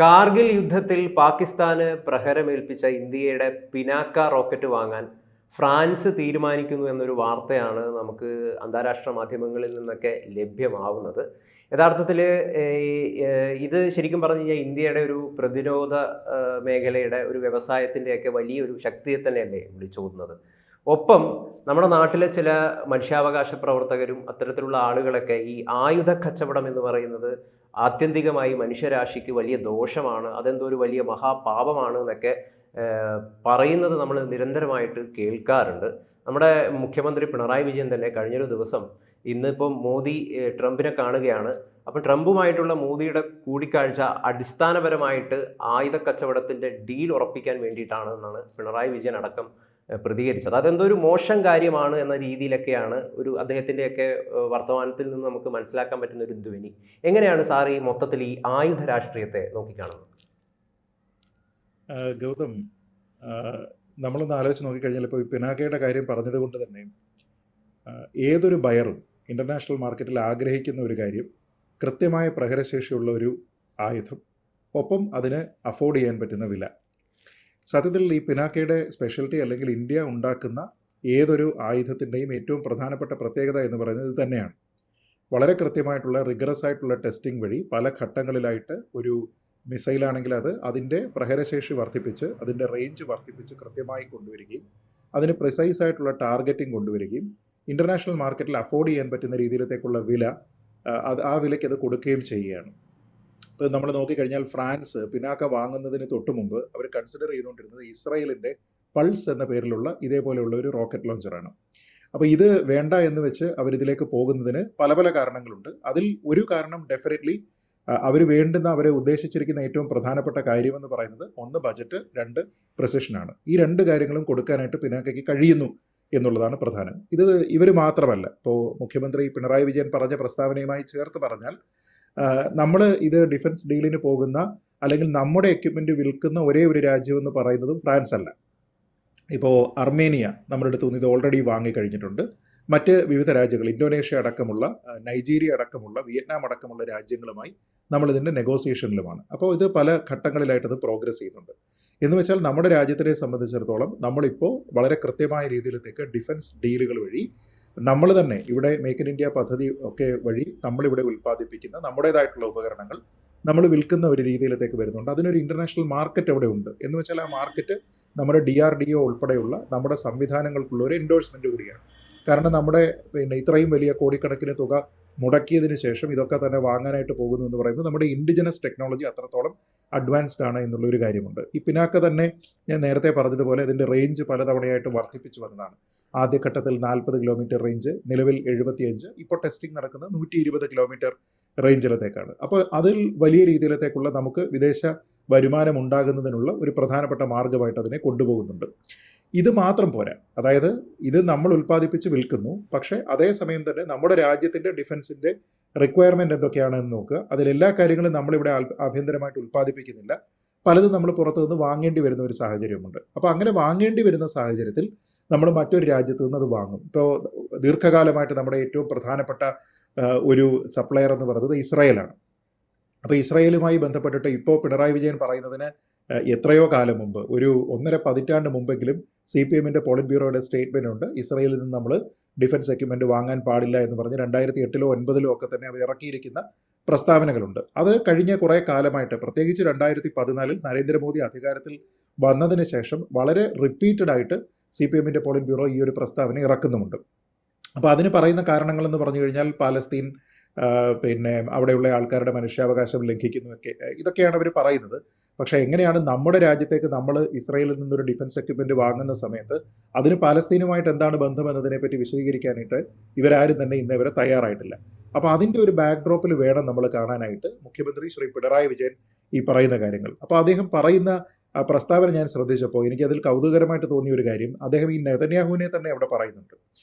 കാർഗിൽ യുദ്ധത്തിൽ പാകിസ്ഥാന് പ്രഹരമേൽപ്പിച്ച ഇന്ത്യയുടെ പിനാക്ക റോക്കറ്റ് വാങ്ങാൻ ഫ്രാൻസ് തീരുമാനിക്കുന്നു എന്നൊരു വാർത്തയാണ് നമുക്ക് അന്താരാഷ്ട്ര മാധ്യമങ്ങളിൽ നിന്നൊക്കെ ലഭ്യമാവുന്നത്. യഥാർത്ഥത്തിൽ ഇത് ശരിക്കും പറഞ്ഞു കഴിഞ്ഞാൽ ഇന്ത്യയുടെ ഒരു പ്രതിരോധ മേഖലയുടെ ഒരു വ്യവസായത്തിൻ്റെയൊക്കെ വലിയൊരു ശക്തിയെ തന്നെയല്ലേ വിളിച്ചോതുന്നത്. ഒപ്പം നമ്മുടെ നാട്ടിലെ ചില മനുഷ്യാവകാശ പ്രവർത്തകരും അത്തരത്തിലുള്ള ആളുകളൊക്കെ ഈ ആയുധ കച്ചവടം എന്ന് പറയുന്നത് ആത്യന്തികമായി മനുഷ്യരാശിക്ക് വലിയ ദോഷമാണ്, അതെന്തോ ഒരു വലിയ മഹാപാപമാണ് എന്നൊക്കെ പറയുന്നത് നമ്മൾ നിരന്തരമായിട്ട് കേൾക്കാറുണ്ട്. നമ്മുടെ മുഖ്യമന്ത്രി പിണറായി വിജയൻ തന്നെ കഴിഞ്ഞൊരു ദിവസം ഇന്നിപ്പം മോദി ട്രംപിനെ കാണുകയാണ്. അപ്പം ട്രംപുമായിട്ടുള്ള മോദിയുടെ കൂടിക്കാഴ്ച അടിസ്ഥാനപരമായിട്ട് ആയുധ കച്ചവടത്തിൻ്റെ ഡീൽ ഉറപ്പിക്കാൻ വേണ്ടിയിട്ടാണ് എന്നാണ് പിണറായി വിജയൻ അടക്കം പ്രതികരിച്ചത്. അതെന്തോ ഒരു മോശം കാര്യമാണ് എന്ന രീതിയിലൊക്കെയാണ് ഒരു അദ്ദേഹത്തിൻ്റെയൊക്കെ വർത്തമാനത്തിൽ നിന്ന് നമുക്ക് മനസ്സിലാക്കാൻ പറ്റുന്ന ഒരു ധ്വനി. എങ്ങനെയാണ് സാർ ഈ മൊത്തത്തിൽ ഈ ആയുധ രാഷ്ട്രീയത്തെ നോക്കിക്കാണുന്നത്? ഗൗതം, നമ്മളൊന്ന് ആലോചിച്ച് നോക്കിക്കഴിഞ്ഞാൽ ഇപ്പോൾ ഈ പിനാക്കയുടെ കാര്യം പറഞ്ഞത് കൊണ്ട് തന്നെ ഏതൊരു ബയറും ഇൻ്റർനാഷണൽ മാർക്കറ്റിൽ ആഗ്രഹിക്കുന്ന ഒരു കാര്യം കൃത്യമായ പ്രഹരശേഷിയുള്ള ഒരു ആയുധം, ഒപ്പം അതിന് അഫോർഡ് ചെയ്യാൻ പറ്റുന്ന വില. സത്യത്തിൽ ഈ പിനാക്കയുടെ സ്പെഷ്യാലിറ്റി അല്ലെങ്കിൽ ഇന്ത്യ ഉണ്ടാക്കുന്ന ഏതൊരു ആയുധത്തിൻ്റെയും ഏറ്റവും പ്രധാനപ്പെട്ട പ്രത്യേകത എന്ന് പറയുന്നത് ഇത് തന്നെയാണ്. വളരെ കൃത്യമായിട്ടുള്ള റിഗറസ് ആയിട്ടുള്ള ടെസ്റ്റിംഗ് വഴി പല ഘട്ടങ്ങളിലായിട്ട് ഒരു മിസൈലാണെങ്കിൽ അതിൻ്റെ പ്രഹരശേഷി വർദ്ധിപ്പിച്ച് അതിൻ്റെ റേഞ്ച് വർദ്ധിപ്പിച്ച് കൃത്യമായി കൊണ്ടുവരികയും അതിന് പ്രിസൈസ് ആയിട്ടുള്ള ടാർഗറ്റിംഗ് കൊണ്ടുവരികയും ഇൻ്റർനാഷണൽ മാർക്കറ്റിൽ അഫോർഡ് ചെയ്യാൻ പറ്റുന്ന രീതിയിലേക്കുള്ള വില ആ വിലയ്ക്ക് അത് കൊടുക്കുകയും ചെയ്യുകയാണ്. ഇപ്പോൾ നമ്മൾ നോക്കിക്കഴിഞ്ഞാൽ ഫ്രാൻസ് പിനാക്ക വാങ്ങുന്നതിന് തൊട്ട് മുമ്പ് അവർ കൺസിഡർ ചെയ്തുകൊണ്ടിരുന്നത് ഇസ്രായേലിൻ്റെ പൾസ് എന്ന പേരിലുള്ള ഇതേപോലെയുള്ള ഒരു റോക്കറ്റ് ലോഞ്ചറാണ്. അപ്പോൾ ഇത് വേണ്ട എന്ന് വെച്ച് അവരിതിലേക്ക് പോകുന്നതിന് പല പല കാരണങ്ങളുണ്ട്. അതിൽ ഒരു കാരണം ഡെഫിനറ്റ്ലി അവരെ ഉദ്ദേശിച്ചിരിക്കുന്ന ഏറ്റവും പ്രധാനപ്പെട്ട കാര്യമെന്ന് പറയുന്നത് ഒന്ന് ബജറ്റ്, രണ്ട് പ്രിസിഷനാണ്. ഈ രണ്ട് കാര്യങ്ങളും കൊടുക്കാനായിട്ട് പിനാക്കയ്ക്ക് കഴിയുന്നു എന്നുള്ളതാണ് പ്രധാനം. ഇത് ഇവർ മാത്രമല്ല. ഇപ്പോൾ മുഖ്യമന്ത്രി പിണറായി വിജയൻ പറഞ്ഞ പ്രസ്താവനയുമായി ചേർത്ത് പറഞ്ഞാൽ നമ്മൾ ഇത് ഡിഫൻസ് ഡീലിന് പോകുന്ന അല്ലെങ്കിൽ നമ്മുടെ എക്യുപ്മെൻറ്റ് വിൽക്കുന്ന ഒരേ ഒരു രാജ്യമെന്ന് പറയുന്നതും ഫ്രാൻസ് അല്ല. ഇപ്പോൾ അർമേനിയ നമ്മുടെ അടുത്ത് നിന്ന് ഇത് ഓൾറെഡി വാങ്ങിക്കഴിഞ്ഞിട്ടുണ്ട്. മറ്റ് വിവിധ രാജ്യങ്ങൾ, ഇന്തോനേഷ്യ അടക്കമുള്ള, നൈജീരിയ അടക്കമുള്ള, വിയറ്റ്നാം അടക്കമുള്ള രാജ്യങ്ങളുമായി നമ്മളിതിൻ്റെ നെഗോസിയേഷനിലുമാണ്. അപ്പോൾ ഇത് പല ഘട്ടങ്ങളിലായിട്ടത് പ്രോഗ്രസ് ചെയ്യുന്നുണ്ട്. എന്ന് വെച്ചാൽ നമ്മുടെ രാജ്യത്തിനെ സംബന്ധിച്ചിടത്തോളം നമ്മളിപ്പോൾ വളരെ കൃത്യമായ രീതിയിലത്തേക്ക് ഡിഫൻസ് ഡീലുകൾ വഴി നമ്മൾ തന്നെ ഇവിടെ മേക്ക് ഇൻ ഇന്ത്യ പദ്ധതി ഒക്കെ വഴി നമ്മളിവിടെ ഉൽപ്പാദിപ്പിക്കുന്ന നമ്മുടേതായിട്ടുള്ള ഉപകരണങ്ങൾ നമ്മൾ വിൽക്കുന്ന ഒരു രീതിയിലത്തേക്ക് വരുന്നുണ്ട്. അതിനൊരു ഇൻ്റർനാഷണൽ മാർക്കറ്റ് അവിടെ ഉണ്ട്. എന്ന് വെച്ചാൽ ആ മാർക്കറ്റ് നമ്മുടെ DRDO ഉൾപ്പെടെയുള്ള നമ്മുടെ സംവിധാനങ്ങൾക്കുള്ള ഒരു എൻഡോഴ്സ്മെൻറ്റ് കൂടിയാണ്. കാരണം നമ്മുടെ ഇത്രയും വലിയ കോടിക്കണക്കിന് തുക മുടക്കിയതിന് ശേഷം ഇതൊക്കെ തന്നെ വാങ്ങാനായിട്ട് പോകുന്നു എന്ന് പറയുമ്പോൾ നമ്മുടെ ഇൻഡിജിനസ് ടെക്നോളജി അത്രത്തോളം അഡ്വാൻസ്ഡ് ആണ് എന്നുള്ളൊരു കാര്യമുണ്ട്. ഈ പിനാക്ക തന്നെ ഞാൻ നേരത്തെ പറഞ്ഞതുപോലെ ഇതിൻ്റെ റേഞ്ച് പലതവണയായിട്ട് വർദ്ധിപ്പിച്ചു വന്നതാണ്. ആദ്യഘട്ടത്തിൽ 40 കിലോമീറ്റർ റേഞ്ച്, നിലവിൽ 75, ഇപ്പോൾ ടെസ്റ്റിംഗ് നടക്കുന്നത് 120 കിലോമീറ്റർ റേഞ്ചിലത്തേക്കാണ്. അപ്പോൾ അതിൽ വലിയ രീതിയിലത്തേക്കുള്ള നമുക്ക് വിദേശ വരുമാനം ഉണ്ടാകുന്നതിനുള്ള ഒരു പ്രധാനപ്പെട്ട മാർഗ്ഗമായിട്ട് അതിനെ കൊണ്ടുപോകുന്നുണ്ട്. ഇത് മാത്രം പോരാ. അതായത് ഇത് നമ്മൾ ഉൽപ്പാദിപ്പിച്ച് വിൽക്കുന്നു, പക്ഷേ അതേസമയം തന്നെ നമ്മുടെ രാജ്യത്തിൻ്റെ ഡിഫൻസിൻ്റെ റിക്വയർമെൻറ്റ് എന്തൊക്കെയാണെന്ന് നോക്കുക. അതിലെല്ലാ കാര്യങ്ങളും നമ്മളിവിടെ ആഭ്യന്തരമായിട്ട് ഉൽപ്പാദിപ്പിക്കുന്നില്ല. പലതും നമ്മൾ പുറത്തുനിന്ന് വാങ്ങേണ്ടി വരുന്ന ഒരു സാഹചര്യമുണ്ട്. അപ്പോൾ അങ്ങനെ വാങ്ങേണ്ടി വരുന്ന സാഹചര്യത്തിൽ നമ്മൾ മറ്റൊരു രാജ്യത്ത് നിന്ന് അത് വാങ്ങും. ഇപ്പോൾ ദീർഘകാലമായിട്ട് നമ്മുടെ ഏറ്റവും പ്രധാനപ്പെട്ട ഒരു സപ്ലയർ എന്ന് പറയുന്നത് ഇസ്രായേലാണ്. അപ്പോൾ ഇസ്രായേലുമായി ബന്ധപ്പെട്ടിട്ട് ഇപ്പോൾ പിണറായി വിജയൻ പറയുന്നതിന് എത്രയോ കാലം മുമ്പ്, ഒരു 1.5 പതിറ്റാണ്ട് മുമ്പെങ്കിലും CPMൻ്റെ പോളിറ്റ് ബ്യൂറോയുടെ സ്റ്റേറ്റ്മെൻ്റ് ഉണ്ട്. ഇസ്രായേലിൽ നിന്ന് നമ്മൾ ഡിഫൻസ് എക്യുപ്മെൻറ്റ് വാങ്ങാൻ പാടില്ല എന്ന് പറഞ്ഞ് 2008-ലോ 2009-ലോ ഒക്കെ തന്നെ അവർ ഇറക്കിയിരിക്കുന്ന പ്രസ്താവനകളുണ്ട്. അത് കഴിഞ്ഞ കുറേ കാലമായിട്ട്, പ്രത്യേകിച്ച് 2014 നരേന്ദ്രമോദി അധികാരത്തിൽ വന്നതിന് ശേഷം വളരെ റിപ്പീറ്റഡ് ആയിട്ട് CPMൻ്റെ പോളിറ്റ് ബ്യൂറോ ഈ ഒരു പ്രസ്താവന ഇറക്കുന്നുമുണ്ട്. അപ്പോൾ അതിന് പറയുന്ന കാരണങ്ങളെന്ന് പറഞ്ഞു കഴിഞ്ഞാൽ പാലസ്തീൻ, അവിടെയുള്ള ആൾക്കാരുടെ മനുഷ്യാവകാശം ലംഘിക്കുന്നു, ഇതൊക്കെയാണ് അവർ പറയുന്നത്. പക്ഷേ എങ്ങനെയാണ് നമ്മുടെ രാജ്യത്തേക്ക് നമ്മൾ ഇസ്രായേലിൽ നിന്നൊരു ഡിഫൻസ് എക്യുപ്മെൻറ്റ് വാങ്ങുന്ന സമയത്ത് അതിന് പാലസ്തീനുമായിട്ട് എന്താണ് ബന്ധം എന്നതിനെപ്പറ്റി വിശദീകരിക്കാനായിട്ട് ഇവരാരും തന്നെ ഇന്നേവരെ തയ്യാറായിട്ടില്ല. അപ്പോൾ അതിൻ്റെ ഒരു ബാക്ക്ഡ്രോപ്പിൽ വേണം നമ്മൾ കാണാനായിട്ട് മുഖ്യമന്ത്രി ശ്രീ പിണറായി വിജയൻ ഈ പറയുന്ന കാര്യങ്ങൾ. അപ്പോൾ അദ്ദേഹം പറയുന്ന പ്രസ്താവന ഞാൻ ശ്രദ്ധിച്ചപ്പോൾ എനിക്കതിൽ കൗതുകരമായിട്ട് തോന്നിയ ഒരു കാര്യം, അദ്ദേഹം ഈ നെതന്യാഹുവിനെ തന്നെ അവിടെ പറയുന്നുണ്ട്.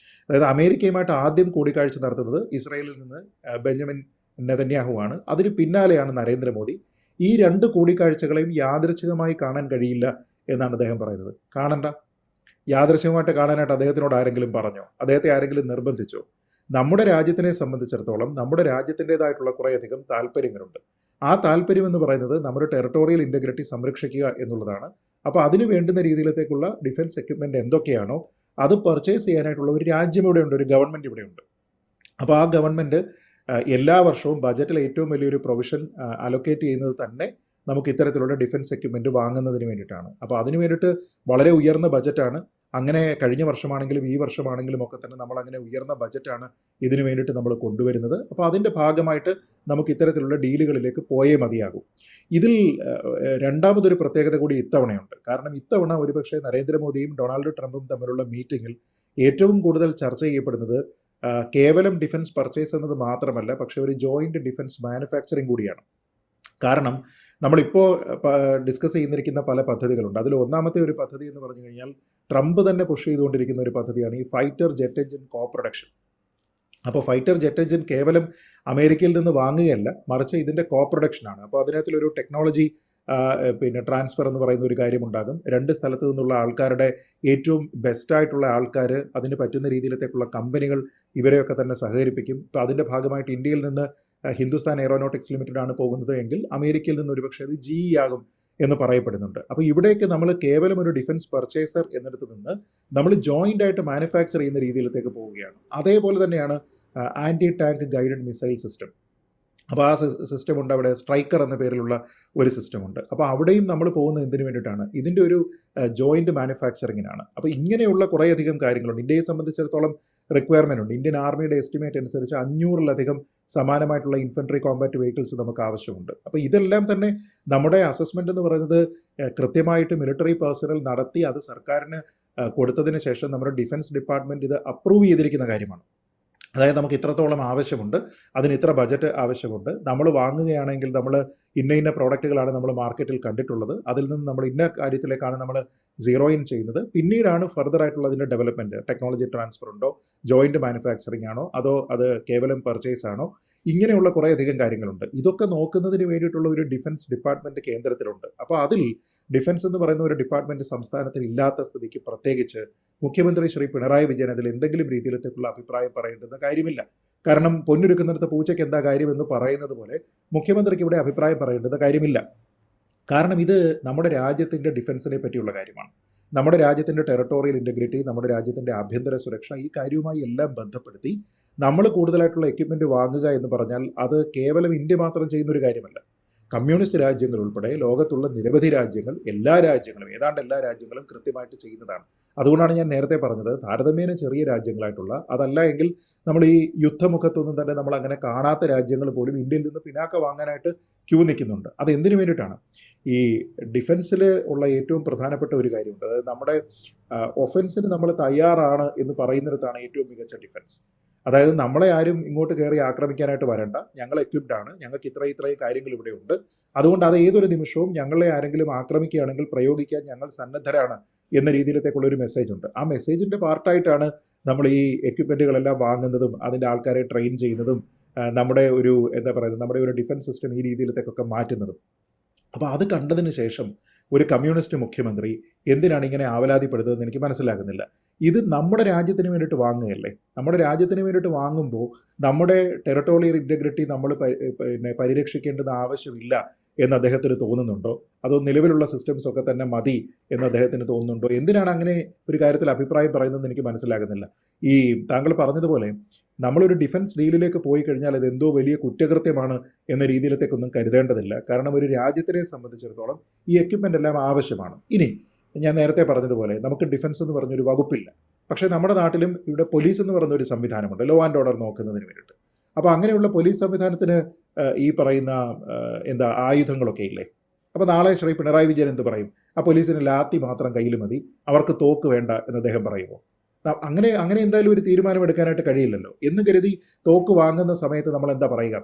അതായത് അമേരിക്കയുമായിട്ട് ആദ്യം കൂടിക്കാഴ്ച നടത്തുന്നത് ഇസ്രായേലിൽ നിന്ന് ബെഞ്ചമിൻ നെതന്യാഹുവാണ്. അതിന് പിന്നാലെയാണ് നരേന്ദ്രമോദി. ഈ രണ്ട് കൂടിക്കാഴ്ചകളെയും യാദൃച്ഛികമായി കാണാൻ കഴിയില്ല എന്നാണ് അദ്ദേഹം പറയുന്നത്. കാണണ്ട, യാദൃശ്ചികമായിട്ട് കാണാനായിട്ട് അദ്ദേഹത്തിനോട് ആരെങ്കിലും പറഞ്ഞോ? അദ്ദേഹത്തെ ആരെങ്കിലും നിർബന്ധിച്ചോ? നമ്മുടെ രാജ്യത്തിനെ സംബന്ധിച്ചിടത്തോളം നമ്മുടെ രാജ്യത്തിൻ്റെതായിട്ടുള്ള കുറേയധികം താല്പര്യങ്ങളുണ്ട്. ആ താല്പര്യം എന്ന് പറയുന്നത് നമ്മുടെ ടെറിട്ടോറിയൽ ഇൻറ്റഗ്രിറ്റി സംരക്ഷിക്കുക എന്നുള്ളതാണ്. അപ്പോൾ അതിന് വേണ്ടുന്ന രീതിയിലത്തേക്കുള്ള ഡിഫൻസ് എക്യുപ്മെൻറ്റ് എന്തൊക്കെയാണോ അത് പർച്ചേസ് ചെയ്യാനായിട്ടുള്ള ഒരു രാജ്യം ഇവിടെയുണ്ട്, ഒരു ഗവൺമെൻറ് ഇവിടെയുണ്ട്. അപ്പോൾ ആ ഗവൺമെൻറ് എല്ലാ വർഷവും ബജറ്റിൽ ഏറ്റവും വലിയൊരു പ്രൊവിഷൻ അലൊക്കേറ്റ് ചെയ്യുന്നത് തന്നെ നമുക്ക് ഇത്തരത്തിലുള്ള ഡിഫൻസ് എക്യുപ്മെൻറ്റ് വാങ്ങുന്നതിന് വേണ്ടിയിട്ടാണ്. അപ്പോൾ അതിന് വേണ്ടിയിട്ട് വളരെ ഉയർന്ന ബജറ്റാണ്. അങ്ങനെ കഴിഞ്ഞ വർഷമാണെങ്കിലും ഈ വർഷമാണെങ്കിലും ഒക്കെ തന്നെ നമ്മൾ അങ്ങനെ ഉയർന്ന ബജറ്റാണ് ഇതിന് വേണ്ടിയിട്ട് നമ്മൾ കൊണ്ടുവരുന്നത്. അപ്പോൾ അതിൻ്റെ ഭാഗമായിട്ട് നമുക്ക് ഇത്തരത്തിലുള്ള ഡീലുകളിലേക്ക് പോയേ മതിയാകും. ഇതിൽ രണ്ടാമതൊരു പ്രത്യേകത കൂടി ഇത്തവണയുണ്ട്. കാരണം ഇത്തവണ ഒരുപക്ഷെ നരേന്ദ്രമോദിയും ഡൊണാൾഡ് ട്രംപും തമ്മിലുള്ള മീറ്റിങ്ങിൽ ഏറ്റവും കൂടുതൽ ചർച്ച ചെയ്യപ്പെടുന്നത് കേവലം ഡിഫൻസ് പർച്ചേസ് എന്നത് മാത്രമല്ല, പക്ഷേ ഒരു ജോയിൻറ്റ് ഡിഫൻസ് മാനുഫാക്ചറിങ് കൂടിയാണ്. കാരണം നമ്മളിപ്പോൾ ഡിസ്കസ് ചെയ്യുന്നിരിക്കുന്ന പല പദ്ധതികളുണ്ട്. അതിൽ ഒന്നാമത്തെ ഒരു പദ്ധതി എന്ന് പറഞ്ഞു കഴിഞ്ഞാൽ ട്രംപ് തന്നെ പുഷ് ചെയ്തുകൊണ്ടിരിക്കുന്ന ഒരു പദ്ധതിയാണ് ഈ ഫൈറ്റർ ജെറ്റ് എഞ്ചിൻ കോ പ്രൊഡക്ഷൻ. അപ്പോൾ ഫൈറ്റർ ജെറ്റ് എഞ്ചിൻ കേവലം അമേരിക്കയിൽ നിന്ന് വാങ്ങുകയല്ല, മറിച്ച് ഇതിൻ്റെ കോ പ്രൊഡക്ഷനാണ്. അപ്പോൾ അതിനകത്തിലൊരു ടെക്നോളജി ട്രാൻസ്ഫർ എന്ന് പറയുന്ന ഒരു കാര്യമുണ്ടാകും. രണ്ട് സ്ഥലത്തു നിന്നുള്ള ആൾക്കാരുടെ ഏറ്റവും ബെസ്റ്റായിട്ടുള്ള ആൾക്കാർ, അതിന് പറ്റുന്ന രീതിയിലത്തേക്കുള്ള കമ്പനികൾ ഇവരെയൊക്കെ തന്നെ സഹകരിപ്പിക്കും. ഇപ്പോൾ അതിൻ്റെ ഭാഗമായിട്ട് ഇന്ത്യയിൽ നിന്ന് ഹിന്ദുസ്ഥാൻ എയറോനോട്ടിക്സ് ലിമിറ്റഡ് ആണ് പോകുന്നത് എങ്കിൽ അമേരിക്കയിൽ നിന്ന് ഒരുപക്ഷെ അത് GE ആകും എന്ന് പറയപ്പെടുന്നുണ്ട്. അപ്പോൾ ഇവിടേക്ക് നമ്മൾ കേവലം ഒരു ഡിഫൻസ് പർച്ചേസർ എന്നിടത്ത് നിന്ന് നമ്മൾ ജോയിൻ്റ് ആയിട്ട് മാനുഫാക്ചർ ചെയ്യുന്ന രീതിയിലത്തേക്ക് പോവുകയാണ്. അതേപോലെ തന്നെയാണ് anti tank guided missile system. അപ്പോൾ ആ സിസ്റ്റം ഉണ്ട് അവിടെ. സ്ട്രൈക്കർ എന്ന പേരിലുള്ള ഒരു സിസ്റ്റമുണ്ട്. അപ്പോൾ അവിടെയും നമ്മൾ പോകുന്നത് എന്തിനു വേണ്ടിയിട്ടാണ്? ഇതിൻ്റെ ഒരു ജോയിൻറ്റ് മാനുഫാക്ചറിങ്ങിനാണ്. അപ്പോൾ ഇങ്ങനെയുള്ള കുറേയധികം കാര്യങ്ങളുണ്ട്. ഇന്ത്യയെ സംബന്ധിച്ചിടത്തോളം റിക്വയർമെൻ്റ് ഉണ്ട്. ഇന്ത്യൻ ആർമിയുടെ എസ്റ്റിമേറ്റ് അനുസരിച്ച് 500-ലധികം സമാനമായിട്ടുള്ള ഇൻഫൻട്രി കോമ്പാറ്റ് വെഹിക്കിൾസ് നമുക്ക് ആവശ്യമുണ്ട്. അപ്പോൾ ഇതെല്ലാം തന്നെ നമ്മുടെ അസസ്മെൻ്റ് എന്ന് പറയുന്നത് കൃത്യമായിട്ട് മിലിറ്ററി പേഴ്സണൽ നടത്തി അത് സർക്കാരിന് കൊടുത്തതിന് ശേഷം നമ്മുടെ ഡിഫൻസ് ഡിപ്പാർട്ട്മെൻറ്റ് ഇത് അപ്രൂവ് ചെയ്തിരിക്കുന്ന കാര്യമാണ്. അതായത് നമുക്ക് ഇത്രത്തോളം ആവശ്യമുണ്ട്, അതിന് ഇത്ര ബജറ്റ് ആവശ്യമുണ്ട്, നമ്മൾ വാങ്ങുകയാണെങ്കിൽ നമ്മൾ ഇന്ന പ്രോഡക്റ്റുകളാണ് നമ്മൾ മാർക്കറ്റിൽ കണ്ടിട്ടുള്ളത്, അതിൽ നിന്ന് നമ്മൾ ഇന്ന കാര്യത്തിലേക്കാണ് നമ്മൾ സീറോ ഇൻ ചെയ്യുന്നത്. പിന്നീടാണ് ഫർദർ ആയിട്ടുള്ള അതിൻ്റെ ഡെവലപ്മെൻറ്റ്, ടെക്നോളജി ട്രാൻസ്ഫർ ഉണ്ടോ, ജോയിൻറ്റ് മാനുഫാക്ചറിങ് ആണോ, അതോ അത് കേവലം പർച്ചേസ് ആണോ, ഇങ്ങനെയുള്ള കുറേയധികം കാര്യങ്ങളുണ്ട്. ഇതൊക്കെ നോക്കുന്നതിന് വേണ്ടിയിട്ടുള്ള ഒരു ഡിഫൻസ് ഡിപ്പാർട്ട്മെൻറ്റ് കേന്ദ്രത്തിലുണ്ട്. അപ്പോൾ അതിൽ ഡിഫൻസ് എന്ന് പറയുന്ന ഒരു ഡിപ്പാർട്ട്മെൻറ്റ് സംസ്ഥാനത്തിൽ ഇല്ലാത്ത സ്ഥിതിക്ക് പ്രത്യേകിച്ച് മുഖ്യമന്ത്രി ശ്രീ പിണറായി വിജയൻ അതിൽ എന്തെങ്കിലും രീതിയിലത്തേക്കുള്ള അഭിപ്രായം പറയേണ്ടുന്ന കാര്യമില്ല. കാരണം പൊന്നൊരുക്കുന്നിടത്ത് പൂച്ചയ്ക്ക് എന്താ കാര്യം എന്ന് പറയുന്നത് പോലെ മുഖ്യമന്ത്രിക്ക് ഇവിടെ അഭിപ്രായം പറയേണ്ടുന്ന കാര്യമില്ല. കാരണം ഇത് നമ്മുടെ രാജ്യത്തിൻ്റെ ഡിഫൻസിനെ പറ്റിയുള്ള കാര്യമാണ്. നമ്മുടെ രാജ്യത്തിൻ്റെ ടെറിട്ടോറിയൽ ഇൻറ്റഗ്രിറ്റി, നമ്മുടെ രാജ്യത്തിൻ്റെ ആഭ്യന്തര സുരക്ഷ, ഈ കാര്യവുമായി എല്ലാം ബന്ധപ്പെടുത്തി നമ്മൾ കൂടുതലായിട്ടുള്ള എക്യുപ്മെൻറ്റ് വാങ്ങുക എന്ന് പറഞ്ഞാൽ അത് കേവലം ഇന്ത്യ മാത്രം ചെയ്യുന്നൊരു കാര്യമല്ല. കമ്മ്യൂണിസ്റ്റ് രാജ്യങ്ങൾ ഉൾപ്പെടെ ലോകത്തുള്ള നിരവധി രാജ്യങ്ങൾ, ഏതാണ്ട് എല്ലാ രാജ്യങ്ങളും കൃത്യമായിട്ട് ചെയ്യുന്നതാണ്. അതുകൊണ്ടാണ് ഞാൻ നേരത്തെ പറഞ്ഞത് താരതമ്യേന ചെറിയ രാജ്യങ്ങളായിട്ടുള്ള, അതല്ല എങ്കിൽ നമ്മൾ ഈ യുദ്ധമുഖത്തൊന്നും തന്നെ നമ്മൾ അങ്ങനെ കാണാത്ത രാജ്യങ്ങൾ പോലും ഇന്ത്യയിൽ നിന്ന് പിന്നാക്ക വാങ്ങാനായിട്ട് ക്യൂ നിൽക്കുന്നുണ്ട്. അത് എന്തിനു വേണ്ടിയിട്ടാണ്? ഈ ഡിഫൻസിൽ ഉള്ള ഏറ്റവും പ്രധാനപ്പെട്ട ഒരു കാര്യമുണ്ട്. അതായത് നമ്മുടെ ഒഫൻസിന് നമ്മൾ തയ്യാറാണ് എന്ന് പറയുന്നിടത്താണ് ഏറ്റവും മികച്ച ഡിഫൻസ്. അതായത് നമ്മളെ ആരും ഇങ്ങോട്ട് കയറി ആക്രമിക്കാനായിട്ട് വരണ്ട, ഞങ്ങൾ എക്വിപ്ഡ് ആണ്, ഞങ്ങൾക്ക് ഇത്രയും കാര്യങ്ങൾ ഇവിടെ ഉണ്ട്, അതുകൊണ്ട് അത് ഏതൊരു നിമിഷവും ഞങ്ങളെ ആരെങ്കിലും ആക്രമിക്കുകയാണെങ്കിൽ പ്രയോഗിക്കാൻ ഞങ്ങൾ സന്നദ്ധരാണ് എന്ന രീതിയിലത്തേക്കുള്ള ഒരു മെസ്സേജ് ഉണ്ട്. ആ മെസ്സേജിൻ്റെ പാർട്ടായിട്ടാണ് നമ്മൾ ഈ എക്യുപ്മെൻറ്റുകളെല്ലാം വാങ്ങുന്നതും അതിൻ്റെ ആൾക്കാരെ ട്രെയിൻ ചെയ്യുന്നതും നമ്മുടെ ഒരു നമ്മുടെ ഒരു ഡിഫൻസ് സിസ്റ്റം ഈ രീതിയിലത്തേക്കൊക്കെ മാറ്റുന്നതും. അപ്പോൾ അത് കണ്ടതിന് ശേഷം ഒരു കമ്മ്യൂണിസ്റ്റ് മുഖ്യമന്ത്രി എന്തിനാണ് ഇങ്ങനെ ആവലാതിപ്പെടുന്നതെന്ന് എനിക്ക് മനസ്സിലാകുന്നില്ല. ഇത് നമ്മുടെ രാജ്യത്തിന് വേണ്ടിയിട്ട് വാങ്ങുകയല്ലേ? നമ്മുടെ രാജ്യത്തിന് വേണ്ടിയിട്ട് വാങ്ങുമ്പോൾ നമ്മുടെ ടെറിട്ടോറിയൽ ഇൻറ്റഗ്രിറ്റി നമ്മൾ പരിരക്ഷിക്കേണ്ടത് ആവശ്യമില്ല എന്ന് അദ്ദേഹത്തിന് തോന്നുന്നുണ്ടോ? അതോ നിലവിലുള്ള സിസ്റ്റംസ് ഒക്കെ തന്നെ മതി എന്ന് അദ്ദേഹത്തിന് തോന്നുന്നുണ്ടോ? എന്തിനാണ് അങ്ങനെ ഒരു കാര്യത്തിൽ അഭിപ്രായം പറയുന്നതെന്ന് എനിക്ക് മനസ്സിലാകുന്നില്ല. ഈ താങ്കൾ പറഞ്ഞതുപോലെ നമ്മളൊരു ഡിഫൻസ് ഡീലിലേക്ക് പോയി കഴിഞ്ഞാൽ അത് എന്തോ വലിയ കുറ്റകൃത്യമാണ് എന്ന രീതിയിലത്തേക്കൊന്നും കരുതേണ്ടതില്ല. കാരണം ഒരു രാജ്യത്തിനെ സംബന്ധിച്ചിടത്തോളം ഈ എക്യുപ്മെൻ്റ് എല്ലാം ആവശ്യമാണ്. ഇനി ഞാൻ നേരത്തെ പറഞ്ഞതുപോലെ നമുക്ക് ഡിഫൻസ് എന്ന് പറഞ്ഞൊരു വകുപ്പില്ല. പക്ഷേ നമ്മുടെ നാട്ടിലും ഇവിടെ പോലീസ് എന്ന് പറയുന്ന ഒരു സംവിധാനമുണ്ട്, ലോ ആൻഡ് ഓർഡർ നോക്കുന്നതിന് വേണ്ടിയിട്ട്. അപ്പോൾ അങ്ങനെയുള്ള പോലീസ് സംവിധാനത്തിന് ഈ പറയുന്ന ആയുധങ്ങളൊക്കെ ഇല്ലേ? അപ്പോൾ നാളെ ശ്രീ പിണറായി വിജയൻ എന്ത് പറയും? ആ പോലീസിന് ലാത്തി മാത്രം കയ്യിൽ മതി, അവർക്ക് തോക്ക് വേണ്ട എന്ന് അദ്ദേഹം പറയുമോ? അങ്ങനെ എന്തായാലും ഒരു തീരുമാനം എടുക്കാനായിട്ട് കഴിയില്ലല്ലോ. എന്ന് കരുതി തോക്ക് വാങ്ങുന്ന സമയത്ത് നമ്മൾ എന്താ പറയുക?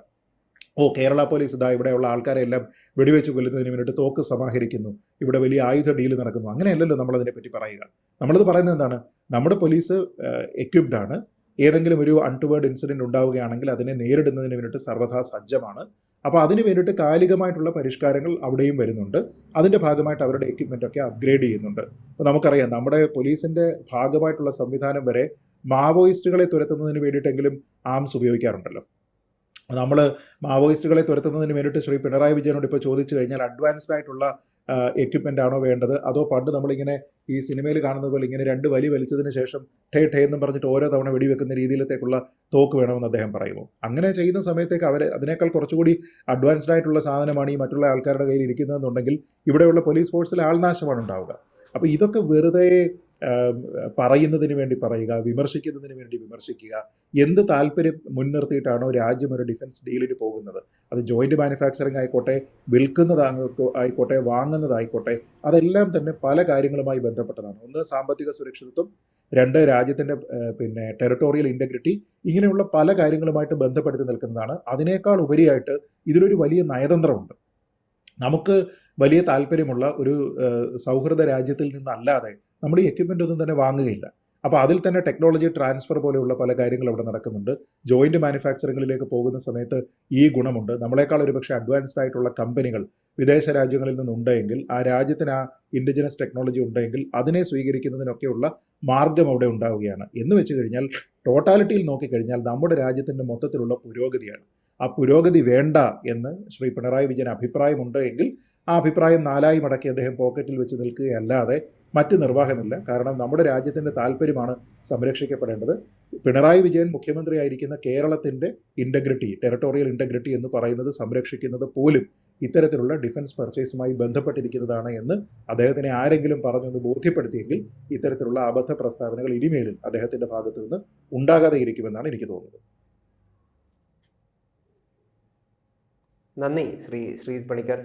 കേരള പോലീസ് ഇവിടെയുള്ള ആൾക്കാരെ എല്ലാം വെടിവെച്ച് കൊല്ലുന്നതിന് വേണ്ടിയിട്ട് തോക്ക് സമാഹരിക്കുന്നു, ഇവിടെ വലിയ ആയുധ ഡീല് നടക്കുന്നു. അങ്ങനെയല്ലല്ലോ നമ്മളതിനെപ്പറ്റി പറയുക. നമ്മളത് പറയുന്നത് എന്താണ്? നമ്മുടെ പോലീസ് എക്വിപ്ഡ് ആണ്. ഏതെങ്കിലും ഒരു അൺടുവേർഡ് ഇൻസിഡൻറ്റ് ഉണ്ടാവുകയാണെങ്കിൽ അതിനെ നേരിടുന്നതിന് വേണ്ടിയിട്ട് സർവ്വഥാ സജ്ജമാണ്. അപ്പോൾ അതിന് വേണ്ടിയിട്ട് കാലികമായിട്ടുള്ള പരിഷ്കാരങ്ങൾ അവിടെയും വരുന്നുണ്ട്. അതിൻ്റെ ഭാഗമായിട്ട് അവരുടെ എക്യുപ്മെൻ്റൊക്കെ അപ്ഗ്രേഡ് ചെയ്യുന്നുണ്ട്. അപ്പോൾ നമുക്കറിയാം നമ്മുടെ പോലീസിൻ്റെ ഭാഗമായിട്ടുള്ള സംവിധാനം വരെ മാവോയിസ്റ്റുകളെ തുരത്തുന്നതിന് വേണ്ടിയിട്ടെങ്കിലും ആംസ് ഉപയോഗിക്കാറുണ്ടല്ലോ. നമ്മൾ മാവോയിസ്റ്റുകളെ തുരത്തുന്നതിന് വേണ്ടിയിട്ട് ശ്രീ പിണറായി വിജയനോട് ഇപ്പോൾ ചോദിച്ചു കഴിഞ്ഞാൽ അഡ്വാൻസ്ഡ് ആയിട്ടുള്ള എക്യുപ്മെൻ്റ് ആണോ വേണ്ടത്, അതോ പണ്ട് നമ്മളിങ്ങനെ ഈ സിനിമയിൽ കാണുന്നത് പോലെ ഇങ്ങനെ 2 വലി വലിച്ചതിന് ശേഷം ടേ ടേ എന്നും പറഞ്ഞിട്ട് ഓരോ തവണ വെടിവെക്കുന്ന രീതിയിലത്തേക്കുള്ള തോക്ക് വേണമെന്ന് അദ്ദേഹം പറയുമോ? അങ്ങനെ ചെയ്യുന്ന സമയത്തേക്ക് അവർ അതിനേക്കാൾ കുറച്ചുകൂടി അഡ്വാൻസ്ഡ് ആയിട്ടുള്ള സാധനമാണ് ഈ മറ്റുള്ള ആൾക്കാരുടെ കയ്യിൽ ഇരിക്കുന്നതെന്നുണ്ടെങ്കിൽ ഇവിടെയുള്ള പോലീസ് ഫോഴ്സിൽ ആൾനാശമാണ് ഉണ്ടാവുക. അപ്പോൾ ഇതൊക്കെ വെറുതെ പറയുന്നതിന് വേണ്ടി പറയുക, വിമർശിക്കുന്നതിന് വേണ്ടി വിമർശിക്കുക. എന്ത് താല്പര്യം മുൻനിർത്തിയിട്ടാണോ രാജ്യം ഒരു ഡിഫൻസ് ഡീലിന് പോകുന്നത്? അത് ജോയിൻറ്റ് മാനുഫാക്ചറിങ് ആയിക്കോട്ടെ, ആയിക്കോട്ടെ, വാങ്ങുന്നതായിക്കോട്ടെ, അതെല്ലാം തന്നെ പല കാര്യങ്ങളുമായി ബന്ധപ്പെട്ടതാണ്. ഒന്ന് സാമ്പത്തിക സുരക്ഷിതത്വം, 2 രാജ്യത്തിൻ്റെ ടെറിട്ടോറിയൽ ഇൻറ്റഗ്രിറ്റി, ഇങ്ങനെയുള്ള പല കാര്യങ്ങളുമായിട്ട് ബന്ധപ്പെടുത്തി നിൽക്കുന്നതാണ്. അതിനേക്കാൾ ഉപരിയായിട്ട് ഇതിലൊരു വലിയ നയതന്ത്രമുണ്ട്. നമുക്ക് വലിയ താല്പര്യമുള്ള ഒരു സൗഹൃദ രാജ്യത്തിൽ നിന്നല്ലാതെ നമ്മൾ ഈ എക്യുപ്മെൻ്റ് ഒന്നും തന്നെ വാങ്ങുകയില്ല. അപ്പോൾ അതിൽ തന്നെ ടെക്നോളജി ട്രാൻസ്ഫർ പോലെയുള്ള പല കാര്യങ്ങൾ അവിടെ നടക്കുന്നുണ്ട്. ജോയിൻറ്റ് മാനുഫാക്ചറിങ്ങിലേക്ക് പോകുന്ന സമയത്ത് ഈ ഗുണമുണ്ട്. നമ്മളെക്കാൾ ഒരുപക്ഷെ അഡ്വാൻസ്ഡ് ആയിട്ടുള്ള കമ്പനികൾ വിദേശ രാജ്യങ്ങളിൽ നിന്നുണ്ടെങ്കിൽ, ആ രാജ്യത്തിന് ആ ഇൻഡിജിനസ് ടെക്നോളജി ഉണ്ടെങ്കിൽ അതിനെ സ്വീകരിക്കുന്നതിനൊക്കെയുള്ള മാർഗം അവിടെ ഉണ്ടാവുകയാണ്. എന്ന് വെച്ച് കഴിഞ്ഞാൽ ടോട്ടാലിറ്റിയിൽ നോക്കിക്കഴിഞ്ഞാൽ നമ്മുടെ രാജ്യത്തിൻ്റെ മൊത്തത്തിലുള്ള പുരോഗതിയാണ്. ആ പുരോഗതി വേണ്ട എന്ന് ശ്രീ പിണറായി വിജയൻ അഭിപ്രായമുണ്ട് എങ്കിൽ ആ അഭിപ്രായം 4 മടക്കി അദ്ദേഹം പോക്കറ്റിൽ വെച്ച് നിൽക്കുകയല്ലാതെ മറ്റ് നിർവാഹമില്ല. കാരണം നമ്മുടെ രാജ്യത്തിൻ്റെ താല്പര്യമാണ് സംരക്ഷിക്കപ്പെടേണ്ടത്. പിണറായി വിജയൻ മുഖ്യമന്ത്രിയായിരിക്കുന്ന കേരളത്തിൻ്റെ ഇൻറ്റഗ്രിറ്റി, ടെറിട്ടോറിയൽ ഇൻറ്റഗ്രിറ്റി എന്ന് പറയുന്നത് സംരക്ഷിക്കുന്നത് പോലും ഇത്തരത്തിലുള്ള ഡിഫൻസ് പർച്ചേസുമായി ബന്ധപ്പെട്ടിരിക്കുന്നതാണ് എന്ന് അദ്ദേഹത്തിനെ ആരെങ്കിലും പറഞ്ഞൊന്ന് ബോധ്യപ്പെടുത്തിയെങ്കിൽ ഇത്തരത്തിലുള്ള അബദ്ധ പ്രസ്താവനകൾ ഇനിമേലിൽ അദ്ദേഹത്തിൻ്റെ ഭാഗത്തു നിന്ന് ഉണ്ടാകാതെ ഇരിക്കുമെന്നാണ് എനിക്ക് തോന്നുന്നത്. നന്ദി ശ്രീ പണിക്കർ.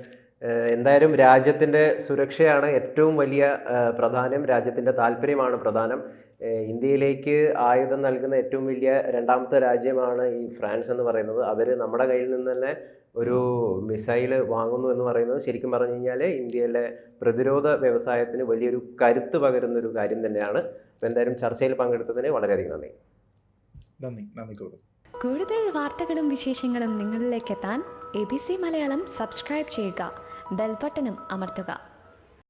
എന്തായാലും രാജ്യത്തിൻ്റെ സുരക്ഷയാണ് ഏറ്റവും വലിയ പ്രധാനം, രാജ്യത്തിൻ്റെ താല്പര്യമാണ് പ്രധാനം. ഇന്ത്യയിലേക്ക് ആയുധം നൽകുന്ന ഏറ്റവും വലിയ 2ാമത്തെ രാജ്യമാണ് ഈ ഫ്രാൻസ് എന്ന് പറയുന്നത്. അവർ നമ്മുടെ കയ്യിൽ നിന്ന് തന്നെ ഒരു മിസൈൽ വാങ്ങുന്നു എന്ന് പറയുന്നത് ശരിക്കും പറഞ്ഞു കഴിഞ്ഞാൽ ഇന്ത്യയിലെ പ്രതിരോധ വ്യവസായത്തിന് വലിയൊരു കരുത്ത് പകരുന്നൊരു കാര്യം തന്നെയാണ്. അപ്പോൾ എന്തായാലും ചർച്ചയിൽ പങ്കെടുത്തതിന് വളരെയധികം നന്ദി. നന്ദി. കൂടുതൽ വാർത്തകളും വിശേഷങ്ങളും നിങ്ങളിലേക്ക് എത്താൻ ABC മലയാളം സബ്സ്ക്രൈബ് ചെയ്യുക, ബെൽ ബട്ടണും അമർത്തുക.